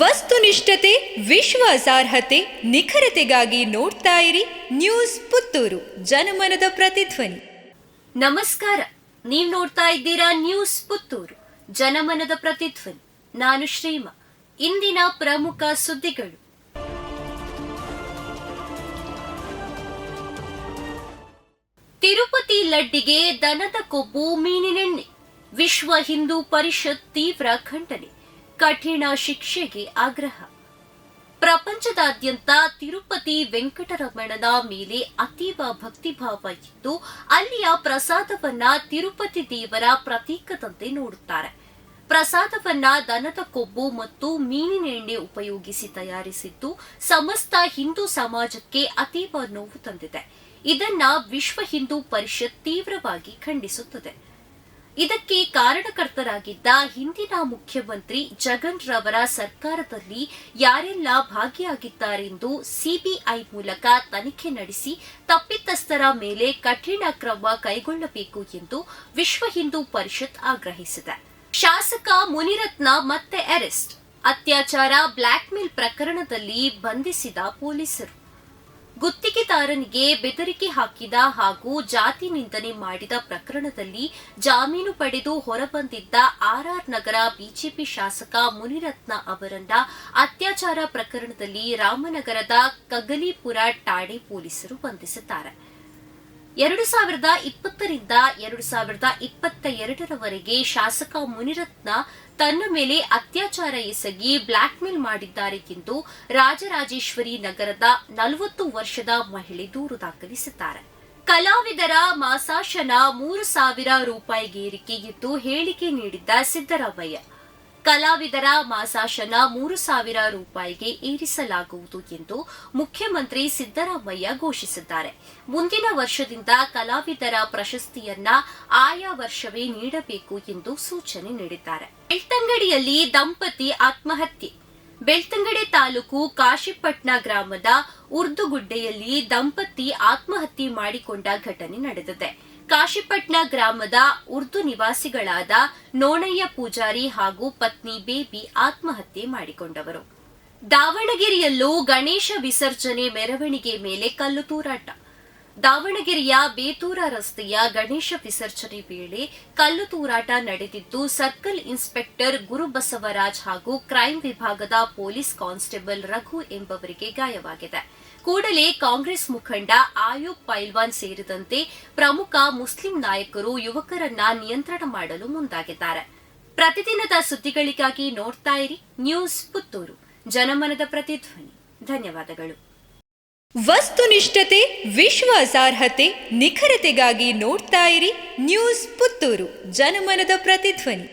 ವಸ್ತುನಿಷ್ಠತೆ, ವಿಶ್ವಾಸಾರ್ಹತೆ, ನಿಖರತೆಗಾಗಿ ನೋಡ್ತಾ ಇರಿ ನ್ಯೂಸ್ ಪುತ್ತೂರು, ಜನಮನದ ಪ್ರತಿಧ್ವನಿ. ನಮಸ್ಕಾರ, ನೀವು ನೋಡ್ತಾ ಇದ್ದೀರಾ ನ್ಯೂಸ್ ಪುತ್ತೂರು, ಜನಮನದ ಪ್ರತಿಧ್ವನಿ. ನಾನು ಶ್ರೀಮಾ. ಇಂದಿನ ಪ್ರಮುಖ ಸುದ್ದಿಗಳು. ತಿರುಪತಿ ಲಡ್ಡಿಗೆ ದನದ ಕೊಬ್ಬು, ಮೀನಿನೆಣ್ಣೆ. ವಿಶ್ವ ಹಿಂದೂ ಪರಿಷತ್ ತೀವ್ರ ಖಂಡನೆ, ಕಠಿಣ ಶಿಕ್ಷೆಗೆ ಆಗ್ರಹ. ಪ್ರಪಂಚದಾದ್ಯಂತ ತಿರುಪತಿ ವೆಂಕಟರಮಣನ ಮೇಲೆ ಅತೀವ ಭಕ್ತಿಭಾವ ಇದ್ದು ಅಲ್ಲಿಯ ಪ್ರಸಾದವನ್ನ ತಿರುಪತಿ ದೇವರ ಪ್ರತೀಕದಂತೆ ನೋಡುತ್ತಾರೆ. ಪ್ರಸಾದವನ್ನ ದನದ ಕೊಬ್ಬು ಮತ್ತು ಮೀನಿನೆಣ್ಣೆ ಉಪಯೋಗಿಸಿ ತಯಾರಿಸಿದ್ದು ಸಮಸ್ತ ಹಿಂದೂ ಸಮಾಜಕ್ಕೆ ಅತೀವ ನೋವು ತಂದಿದೆ. ಇದನ್ನ ವಿಶ್ವ ಹಿಂದೂ ಪರಿಷತ್ ತೀವ್ರವಾಗಿ ಖಂಡಿಸುತ್ತದೆ. ಇದಕ್ಕೆ ಕಾರಣಕರ್ತರಾಗಿದ್ದ ಹಿಂದಿನ ಮುಖ್ಯಮಂತ್ರಿ ಜಗನ್ ರವರ ಸರ್ಕಾರದಲ್ಲಿ ಯಾರೆಲ್ಲ ಭಾಗಿಯಾಗಿದ್ದಾರೆಂದು ಸಿಬಿಐ ಮೂಲಕ ತನಿಖೆ ನಡೆಸಿ ತಪ್ಪಿತಸ್ಥರ ಮೇಲೆ ಕಠಿಣ ಕ್ರಮ ಕೈಗೊಳ್ಳಬೇಕು ಎಂದು ವಿಶ್ವ ಹಿಂದೂ ಪರಿಷತ್ ಆಗ್ರಹಿಸಿದೆ. ಶಾಸಕ ಮುನಿರತ್ನ ಮತ್ತೆ ಅರೆಸ್ಟ್. ಅತ್ಯಾಚಾರ, ಬ್ಲಾಕ್ಮೇಲ್ ಪ್ರಕರಣದಲ್ಲಿ ಬಂಧಿಸಿದ ಪೊಲೀಸರು. ಗುತ್ತಿಗೆದಾರನಿಗೆ ಬೆದರಿಕೆ ಹಾಕಿದ ಹಾಗೂ ಜಾತಿ ನಿಂದನೆ ಮಾಡಿದ ಪ್ರಕರಣದಲ್ಲಿ ಜಾಮೀನು ಪಡೆದು ಹೊರಬಂದಿದ್ದ ಆರ್ಆರ್ ನಗರ ಬಿಜೆಪಿ ಶಾಸಕ ಮುನಿರತ್ನ ಅವರನ್ನ ಅತ್ಯಾಚಾರ ಪ್ರಕರಣದಲ್ಲಿ ರಾಮನಗರದ ಕಗಲಿಪುರ ಠಾಣೆ ಪೊಲೀಸರು ಬಂಧಿಸಿದ್ದಾರೆ. 2020 ರಿಂದ 2022ರವರೆಗೆ ಶಾಸಕ ಮುನಿರತ್ನ ತನ್ನ ಮೇಲೆ ಅತ್ಯಾಚಾರ ಎಸಗಿ ಬ್ಲಾಕ್ಮೇಲ್ ಮಾಡಿದ್ದಾರೆ ಎಂದು ರಾಜರಾಜೇಶ್ವರಿ ನಗರದ 40 ವರ್ಷದ ಮಹಿಳೆ ದೂರು ದಾಖಲಿಸಿದ್ದಾರೆ. ಕಲಾವಿದರ ಮಾಸಾಶನ 3,000 ರೂಪಾಯಿಗೆ ಏರಿಕೆ ಎಂದು ಹೇಳಿಕೆ ನೀಡಿದ್ದ ಸಿದ್ದರಾಮಯ್ಯ, ಕಲಾವಿದರ ಮಾಸಾಶನ 3,000 ರೂಪಾಯಿಗೆ ಏರಿಸಲಾಗುವುದು ಎಂದು ಮುಖ್ಯಮಂತ್ರಿ ಸಿದ್ದರಾಮಯ್ಯ ಘೋಷಿಸಿದ್ದಾರೆ. ಮುಂದಿನ ವರ್ಷದಿಂದ ಕಲಾವಿದರ ಪ್ರಶಸ್ತಿಯನ್ನ ಆಯಾ ವರ್ಷವೇ ನೀಡಬೇಕು ಎಂದು ಸೂಚನೆ ನೀಡಿದ್ದಾರೆ. ಬೆಳ್ತಂಗಡಿಯಲ್ಲಿ ದಂಪತಿ ಆತ್ಮಹತ್ಯೆ. ಬೆಳ್ತಂಗಡಿ ತಾಲೂಕು ಕಾಶಿಪಟ್ನ ಗ್ರಾಮದ ಉರ್ದುಗುಡ್ಡೆಯಲ್ಲಿ ದಂಪತಿ ಆತ್ಮಹತ್ಯೆ ಮಾಡಿಕೊಂಡ ಘಟನೆ ನಡೆದಿದೆ. ಕಾಶಿಪಟ್ನ ಗ್ರಾಮದ ಉರ್ದು ನಿವಾಸಿಗಳಾದ ನೋಣಯ್ಯ ಪೂಜಾರಿ ಹಾಗೂ ಪತ್ನಿ ಬೇಬಿ ಆತ್ಮಹತ್ಯೆ ಮಾಡಿಕೊಂಡವರು. ದಾವಣಗೆರೆಯಲ್ಲೂ ಗಣೇಶ ವಿಸರ್ಜನೆ ಮೆರವಣಿಗೆ ಮೇಲೆ ಕಲ್ಲು ತೂರಾಟ. ದಾವಣಗೆರೆಯ ಬೇತೂರ ರಸ್ತೆಯ ಗಣೇಶ ವಿಸರ್ಜನೆ ವೇಳೆ ಕಲ್ಲು ತೂರಾಟ ನಡೆದಿದ್ದು ಸರ್ಕಲ್ ಇನ್ಸ್ಪೆಕ್ಟರ್ ಗುರುಬಸವರಾಜ್ ಹಾಗೂ ಕ್ರೈಂ ವಿಭಾಗದ ಪೊಲೀಸ್ ಕಾನ್ಸ್ಟೇಬಲ್ ರಘು ಎಂಬವರಿಗೆ ಗಾಯವಾಗಿದೆ. ಕೂಡಲೇ ಕಾಂಗ್ರೆಸ್ ಮುಖಂಡ ಆಯೂಬ್ ಪೈಲ್ವಾನ್ ಸೇರಿದಂತೆ ಪ್ರಮುಖ ಮುಸ್ಲಿಂ ನಾಯಕರು ಯುವಕರನ್ನ ನಿಯಂತ್ರಣ ಮಾಡಲು ಮುಂದಾಗಿದ್ದಾರೆ. ಪ್ರತಿದಿನದ ಸುದ್ದಿಗಳಿಗಾಗಿ ನೋಡ್ತಾ ಇರಿ ನ್ಯೂಸ್ ಪುತ್ತೂರು, ಜನಮನದ ಪ್ರತಿಧ್ವನಿ. ಧನ್ಯವಾದಗಳು. ವಸ್ತುನಿಷ್ಠತೆ, ವಿಶ್ವಾಸಾರ್ಹತೆ, ನಿಖರತೆಗಾಗಿ ನೋಡ್ತಾ ಇರಿ ನ್ಯೂಸ್ ಪುತ್ತೂರು, ಜನಮನದ ಪ್ರತಿಧ್ವನಿ.